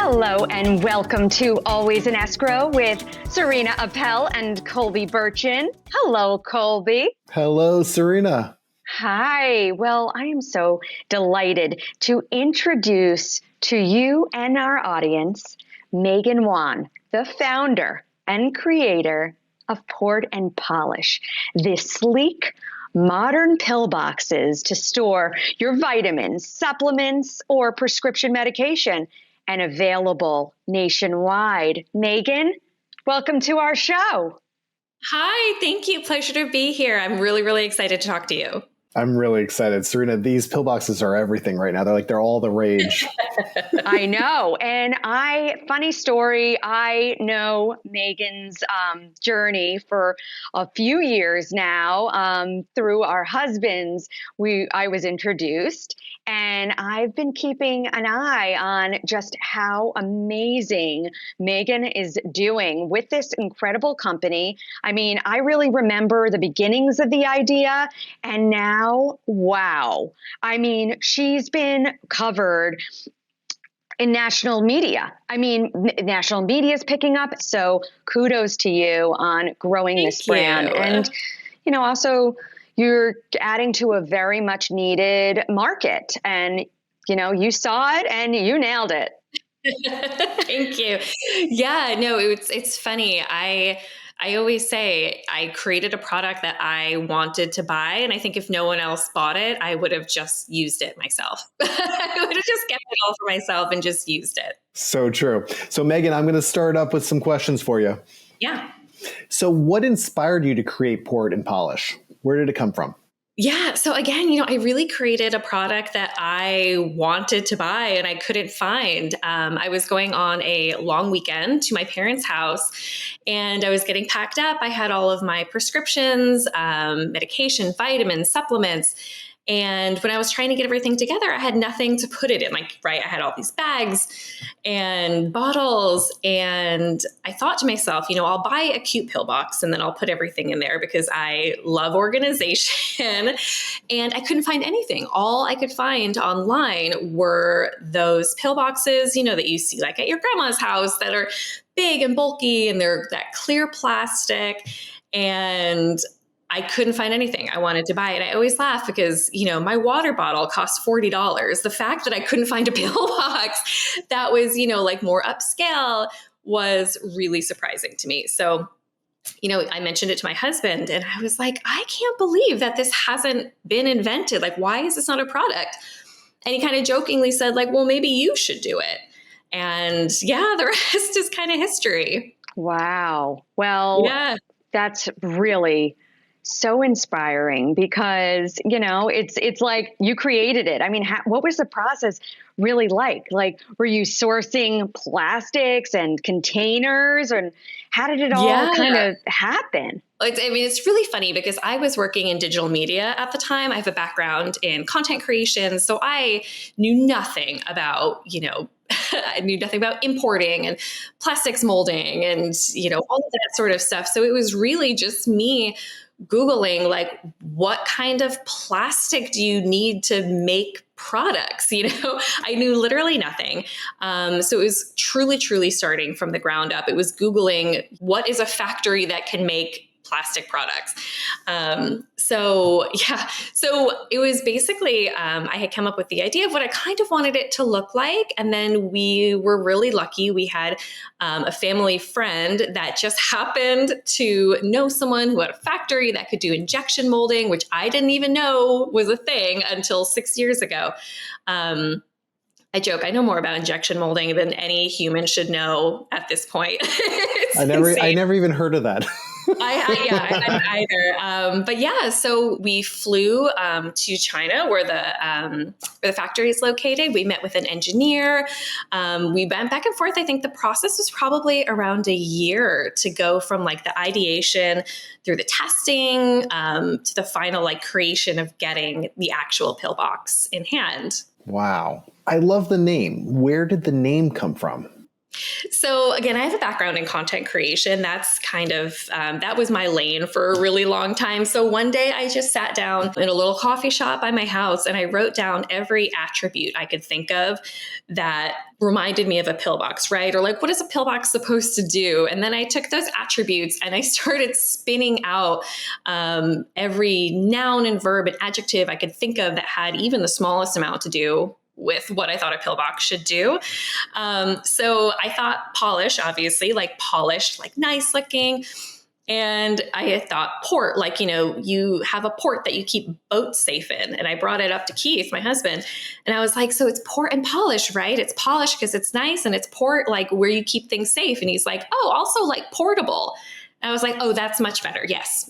Hello and welcome to Always in Escrow with Serena Appel and Colby Burchin. Hello, Colby. Hello, Serena. Hi. Well, I am so delighted to introduce to you and our audience Megan Wan, the founder and creator of Port and Polish, this sleek, modern pillboxes to store your vitamins, supplements, or prescription medication, and available nationwide. Megan, welcome to our show. Hi, thank you. Pleasure to be here. I'm really excited to talk to you. I'm really excited. Serena, these pillboxes are everything right now. They're all the rage. I know. And funny story, I know Megan's journey for a few years now. Through our husbands, I was introduced, and I've been keeping an eye on just how amazing Megan is doing with this incredible company. I mean, I really remember the beginnings of the idea, and now, wow. I mean, she's been covered in national media. I mean, national media is picking up. So kudos to you on growing this brand. And, also you're adding to a very much needed market. And, you saw it and you nailed it. Thank you. Yeah, no, it's funny. I always say I created a product that I wanted to buy. And I think if no one else bought it, I would have just used it myself. I would have just kept it all for myself and just used it. So true. So Megan, I'm going to start up with some questions for you. Yeah. So what inspired you to create Port and Polish? Where did it come from? Yeah. So again, I really created a product that I wanted to buy and I couldn't find. I was going on a long weekend to my parents' house and I was getting packed up. I had all of my prescriptions, medication, vitamins, supplements. And when I was trying to get everything together, I had nothing to put it in. I had all these bags and bottles. And I thought to myself, I'll buy a cute pill box and then I'll put everything in there because I love organization. And I couldn't find anything. All I could find online were those pill boxes, that you see like at your grandma's house that are big and bulky and they're that clear plastic. And I couldn't find anything. I wanted to buy it. I always laugh because, my water bottle cost $40. The fact that I couldn't find a pillbox that was, more upscale was really surprising to me. So, I mentioned it to my husband and I was like, I can't believe that this hasn't been invented. Like, why is this not a product? And he kind of jokingly said well, maybe you should do it. And yeah, the rest is kind of history. Wow. Well, yeah. That's really so inspiring because, it's like you created it. I mean, what was the process really like? Like, were you sourcing plastics and containers and how did it all kind of happen? It's really funny because I was working in digital media at the time. I have a background in content creation. So I knew nothing about, I knew nothing about importing and plastics molding and, all of that sort of stuff. So it was really just me Googling, what kind of plastic do you need to make products? I knew literally nothing. So it was truly starting from the ground up. It was Googling, what is a factory that can make plastic products? So it was basically, I had come up with the idea of what I kind of wanted it to look like. And then we were really lucky. We had a family friend that just happened to know someone who had a factory that could do injection molding, which I didn't even know was a thing until 6 years ago. I joke, I know more about injection molding than any human should know at this point. I never even heard of that. I hadn't either. But yeah, so we flew to China where the factory is located. We met with an engineer. We went back and forth. I think the process was probably around a year to go from the ideation through the testing to the final creation of getting the actual pillbox in hand. Wow. I love the name. Where did the name come from? So again, I have a background in content creation. That's kind of, that was my lane for a really long time. So one day I just sat down in a little coffee shop by my house and I wrote down every attribute I could think of that reminded me of a pillbox, right? Or like, what is a pillbox supposed to do? And then I took those attributes and I started spinning out every noun and verb and adjective I could think of that had even the smallest amount to do with what I thought a pillbox should do. So I thought polish, obviously, like polished, like nice looking. And I thought port, like, you have a port that you keep boats safe in. And I brought it up to Keith, my husband. And I was like, so it's port and polish, right? It's polished because it's nice, and it's port, like where you keep things safe. And he's like, oh, also like portable. I was like, oh, that's much better. Yes.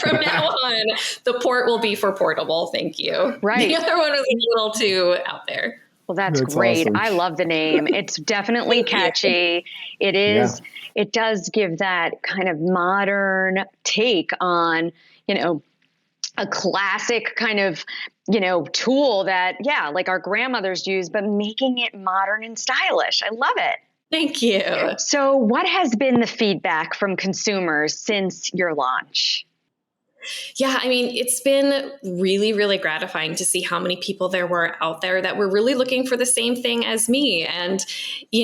From now on, the port will be for portable. Thank you. Right. The other one was a little too out there. Well, that's great. awesome. I love the name. It's definitely catchy. It is. Yeah. It does give that kind of modern take on, a classic kind of, tool that, like our grandmothers used, but making it modern and stylish. I love it. Thank you. So what has been the feedback from consumers since your launch? Yeah, I mean, it's been really, really gratifying to see how many people there were out there that were really looking for the same thing as me. And,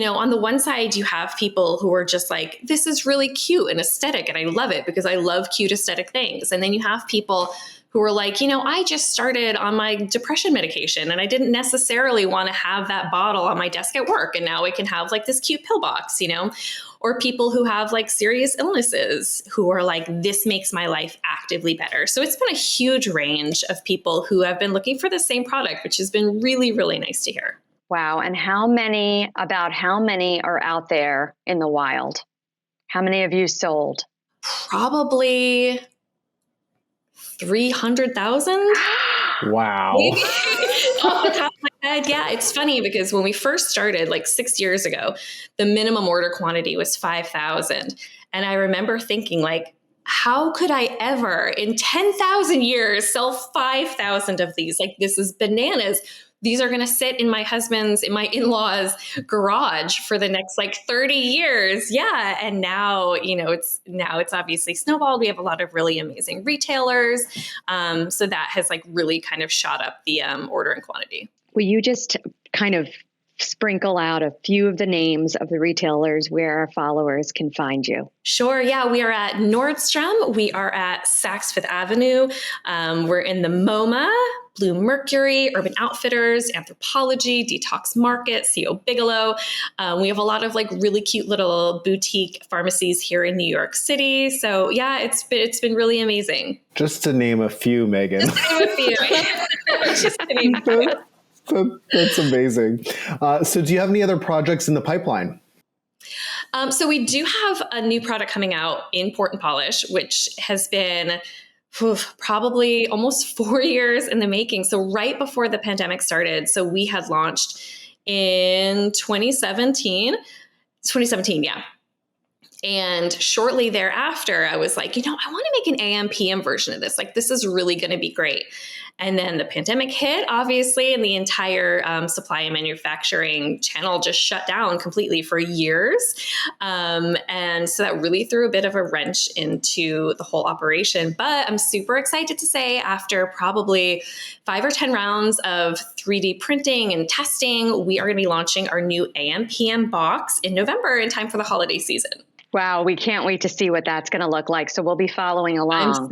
on the one side, you have people who are just like, this is really cute and aesthetic, and I love it because I love cute aesthetic things. And then you have people who are like, I just started on my depression medication and I didn't necessarily want to have that bottle on my desk at work. And now I can have like this cute pillbox, or people who have like serious illnesses who are like, this makes my life actively better. So it's been a huge range of people who have been looking for the same product, which has been really, really nice to hear. Wow. And how many are out there in the wild? How many have you sold? Probably 300,000. Wow. Off the top of my head. Yeah, it's funny because when we first started like 6 years ago, the minimum order quantity was 5,000. And I remember thinking like, how could I ever in 10,000 years sell 5,000 of these? Like, this is bananas. These are going to sit in my in-laws' garage for the next like 30 years. Yeah. And now, it's obviously snowballed. We have a lot of really amazing retailers. So that has like really kind of shot up the ordering quantity. Will you just kind of sprinkle out a few of the names of the retailers where our followers can find you? Sure. Yeah. We are at Nordstrom. We are at Saks Fifth Avenue. We're in the MoMA, Blue Mercury, Urban Outfitters, Anthropology, Detox Market, CO Bigelow. We have a lot of like really cute little boutique pharmacies here in New York City. So yeah, it's been really amazing. Just to name a few, Megan. Just to name a few. Just to name a few. That's amazing. So do you have any other projects in the pipeline? So we do have a new product coming out in Port and Polish, which has been probably almost 4 years in the making. So right before the pandemic started, so we had launched in 2017, yeah. And shortly thereafter, I was like, I want to make an AM PM version of this. Like, this is really going to be great. And then the pandemic hit, obviously, and the entire supply and manufacturing channel just shut down completely for years. And so that really threw a bit of a wrench into the whole operation. But I'm super excited to say, after probably 5 or 10 rounds of 3D printing and testing, we are going to be launching our new AM PM box in November in time for the holiday season. Wow, we can't wait to see what that's going to look like. So we'll be following along.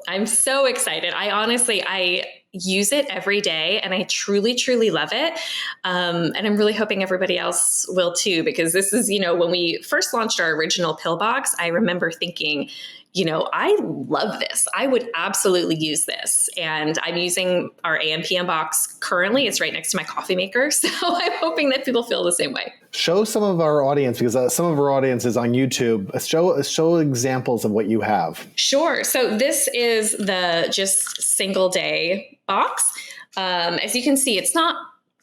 I'm so excited. I use it every day and I truly, truly love it. And I'm really hoping everybody else will too, because this is, when we first launched our original pill box, I remember thinking, I love this. I would absolutely use this. And I'm using our AMPM box currently. It's right next to my coffee maker. So I'm hoping that people feel the same way. Show some of our audience, because some of our audience is on YouTube. Show examples of what you have. Sure. So this is the just single day box. As you can see, it's not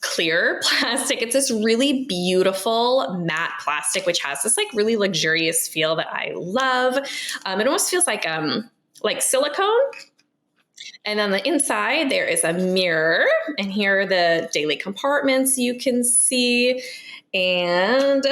clear plastic. It's this really beautiful matte plastic, which has this like really luxurious feel that I love. It almost feels like silicone. And on the inside, there is a mirror. And here are the daily compartments you can see. And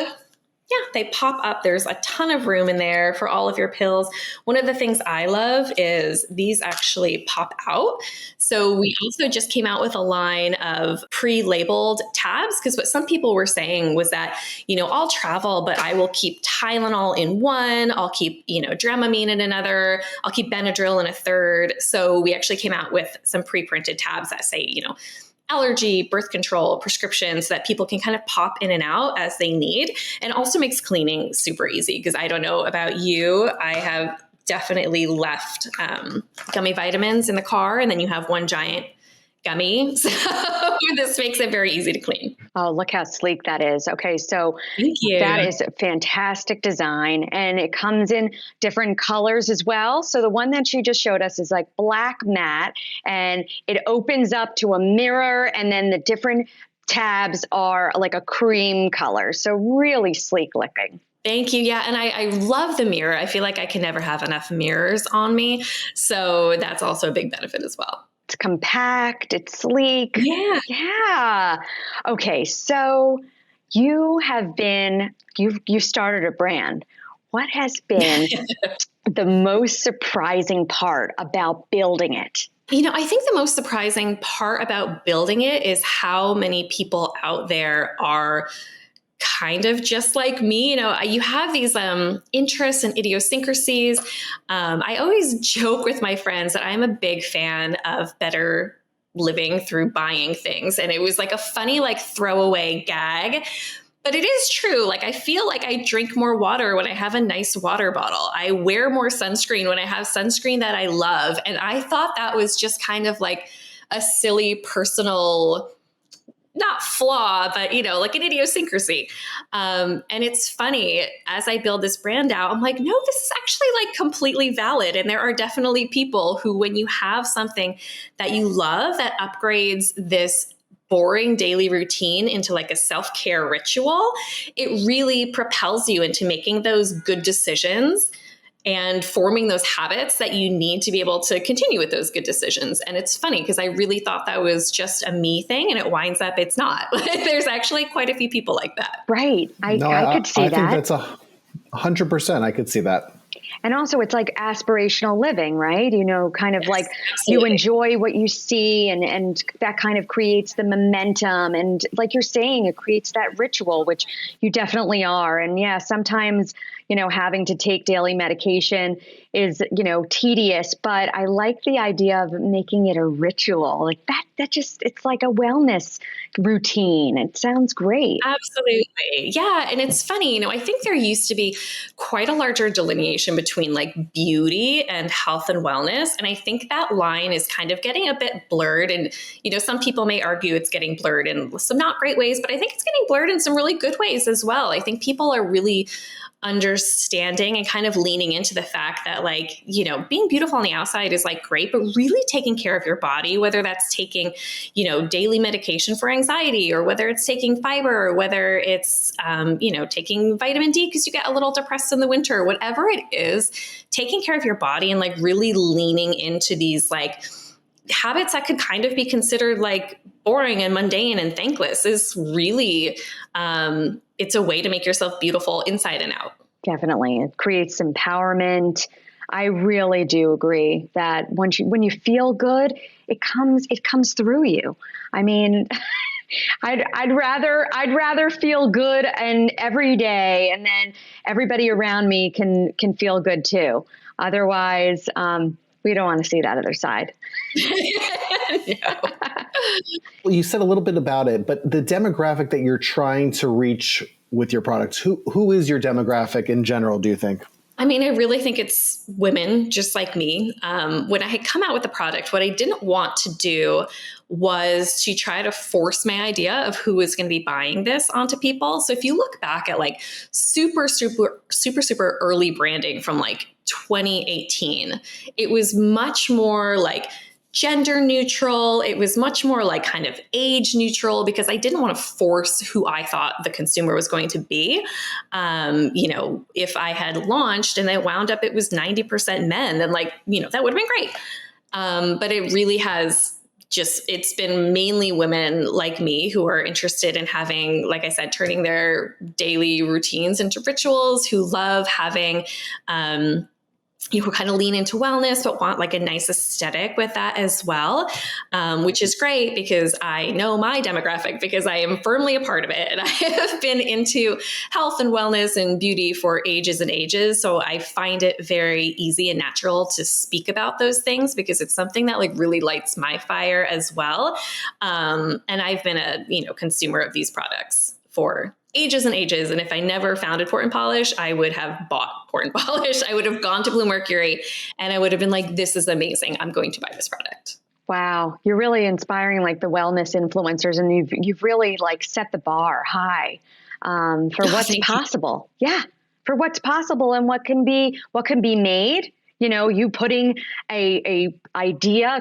yeah, they pop up. There's a ton of room in there for all of your pills. One of the things I love is these actually pop out. So we also just came out with a line of pre-labeled tabs, because what some people were saying was that, I'll travel, but I will keep Tylenol in one, I'll keep, Dramamine in another, I'll keep Benadryl in a third. So we actually came out with some pre-printed tabs that say, allergy, birth control, prescriptions, so that people can kind of pop in and out as they need, and also makes cleaning super easy. Because I don't know about you, I have definitely left gummy vitamins in the car, and then you have one giant gummy. So this makes it very easy to clean. Oh, look how sleek that is. Okay, so Thank you. that is a fantastic design, and it comes in different colors as well. So the one that you just showed us is like black matte, and it opens up to a mirror, and then the different tabs are like a cream color. So really sleek looking. Thank you. Yeah. And I love the mirror. I feel like I can never have enough mirrors on me. So that's also a big benefit as well. It's compact, it's sleek. Yeah. Yeah. Okay, so you started a brand. What has been the most surprising part about building it? I think the most surprising part about building it is how many people out there are kind of just like me. You have these interests and idiosyncrasies. I always joke with my friends that I'm a big fan of better living through buying things. And it was like a funny, like throwaway gag. But it is true. Like, I feel like I drink more water when I have a nice water bottle. I wear more sunscreen when I have sunscreen that I love. And I thought that was just kind of like a silly personal, not flaw, but like an idiosyncrasy. And it's funny, as I build this brand out, I'm like, no, this is actually like completely valid. And there are definitely people who, when you have something that you love that upgrades this boring daily routine into like a self-care ritual, it really propels you into making those good decisions and forming those habits that you need to be able to continue with those good decisions. And it's funny because I really thought that was just a me thing, and it winds up it's not. There's actually quite a few people like that. Right. I could see that. I think that's 100%. I could see that. And also it's like aspirational living, right? Kind of Yes, like absolutely. you enjoy what you see, and that kind of creates the momentum. And like you're saying, it creates that ritual, which you definitely are. And yeah, sometimes, having to take daily medication is, tedious, but I like the idea of making it a ritual like that just, it's like a wellness routine. It sounds great. Absolutely. Yeah. And it's funny, I think there used to be quite a larger delineation between like beauty and health and wellness. And I think that line is kind of getting a bit blurred. And, some people may argue it's getting blurred in some not great ways, but I think it's getting blurred in some really good ways as well. I think people are really understanding and kind of leaning into the fact that being beautiful on the outside is like great, but really taking care of your body, whether that's taking, daily medication for anxiety, or whether it's taking fiber, or whether it's, taking vitamin D because you get a little depressed in the winter, whatever it is, taking care of your body and like really leaning into these like habits that could kind of be considered like boring and mundane and thankless is really, it's a way to make yourself beautiful inside and out. Definitely. It creates empowerment. I really do agree that when you feel good, it comes through you. I mean, I'd rather feel good and every day, and then everybody around me can feel good too. Otherwise, we don't want to see that other side. No. Well, you said a little bit about it, but the demographic that you're trying to reach with your products, who is your demographic in general, do you think? I mean, I really think it's women just like me. When I had come out with the product, what I didn't want to do was to try to force my idea of who was going to be buying this onto people. So if you look back at like super early branding from like 2018, it was much more like gender neutral. It was much more like kind of age neutral, because I didn't want to force who I thought the consumer was going to be. If I had launched and then wound up, it was 90% men, then that would have been great. But it really has it's been mainly women like me who are interested in having, like I said, turning their daily routines into rituals, who love having, who kind of lean into wellness, but want like a nice aesthetic with that as well, which is great because I know my demographic because I am firmly a part of it. And I have been into health and wellness and beauty for ages and ages. So I find it very easy and natural to speak about those things because it's something that like really lights my fire as well. And I've been a, consumer of these products for ages and ages. And if I never founded Port and Polish, I would have bought Port and Polish. I would have gone to Blue Mercury and I would have been like, this is amazing. I'm going to buy this product. Wow. You're really inspiring like the wellness influencers, and you've really like set the bar high for what's possible. Yeah. For what's possible and what can be made. You putting a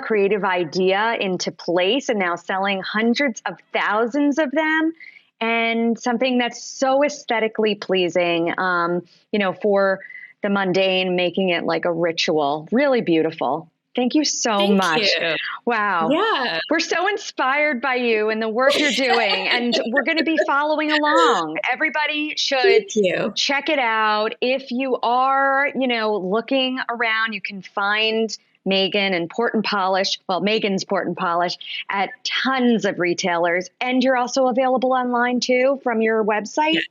creative idea into place and now selling hundreds of thousands of them. And something that's so aesthetically pleasing, for the mundane, making it like a ritual. Really beautiful. Thank you so much. You. Wow. Yeah. We're so inspired by you and the work you're doing, and we're going to be following along. Everybody should check it out. If you are, looking around, you can find Megan and Port and Polish, Megan's Port and Polish at tons of retailers. And you're also available online too from your website. Yes,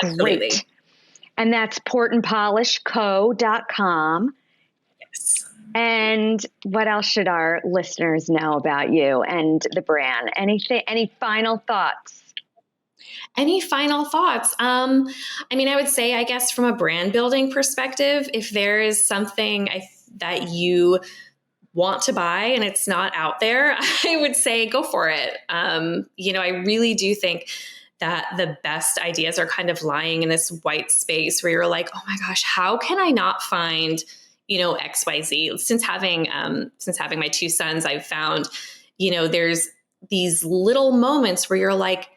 absolutely. Great. And that's portandpolishco.com. Yes. And what else should our listeners know about you and the brand? Any final thoughts? Any final thoughts? I would say, I guess from a brand building perspective, if there is something that you want to buy and it's not out there, I would say go for it. I really do think that the best ideas are kind of lying in this white space where you're like, oh my gosh, how can I not find, XYZ? Since having my two sons, I've found, there's these little moments where you're like,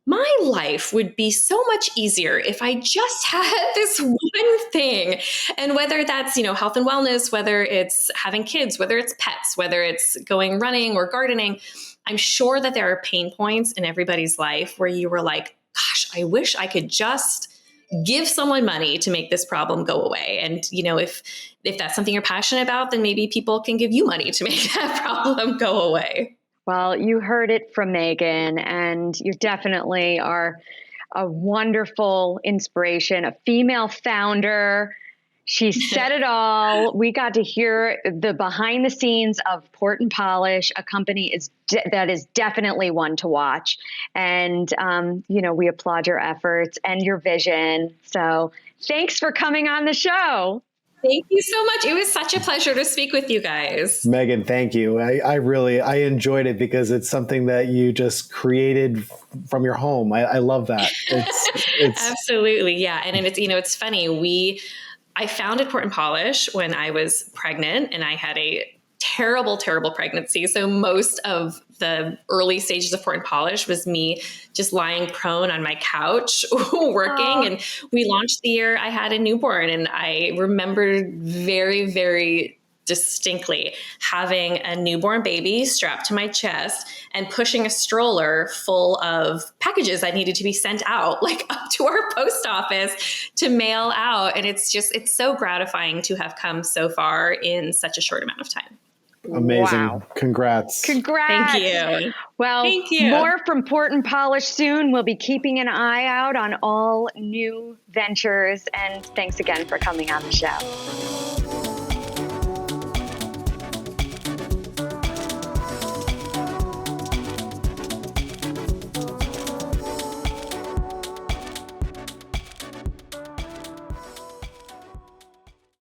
my life would be so much easier if I just had this one thing. And whether that's, health and wellness, whether it's having kids, whether it's pets, whether it's going running or gardening, I'm sure that there are pain points in everybody's life where you were like, gosh, I wish I could just give someone money to make this problem go away. And, if that's something you're passionate about, then maybe people can give you money to make that problem go away. Well, you heard it from Megan, and you definitely are a wonderful inspiration, a female founder. She said it all. We got to hear the behind the scenes of Port and Polish, a company that is definitely one to watch. And, we applaud your efforts and your vision. So thanks for coming on the show. Thank you so much. It was such a pleasure to speak with you guys. Megan, thank you. I enjoyed it because it's something that you just created from your home. I love that. It's Absolutely. Yeah. And it's funny. I founded Port and Polish when I was pregnant, and I had a terrible, terrible pregnancy. So most of the early stages of Port and Polish was me just lying prone on my couch working. And we launched the year I had a newborn. And I remember very, very distinctly having a newborn baby strapped to my chest and pushing a stroller full of packages that needed to be sent out, like up to our post office to mail out. And it's so gratifying to have come so far in such a short amount of time. Amazing. Wow. Congrats. Thank you. Well, Thank you. More from Port and Polish soon. We'll be keeping an eye out on all new ventures. And thanks again for coming on the show.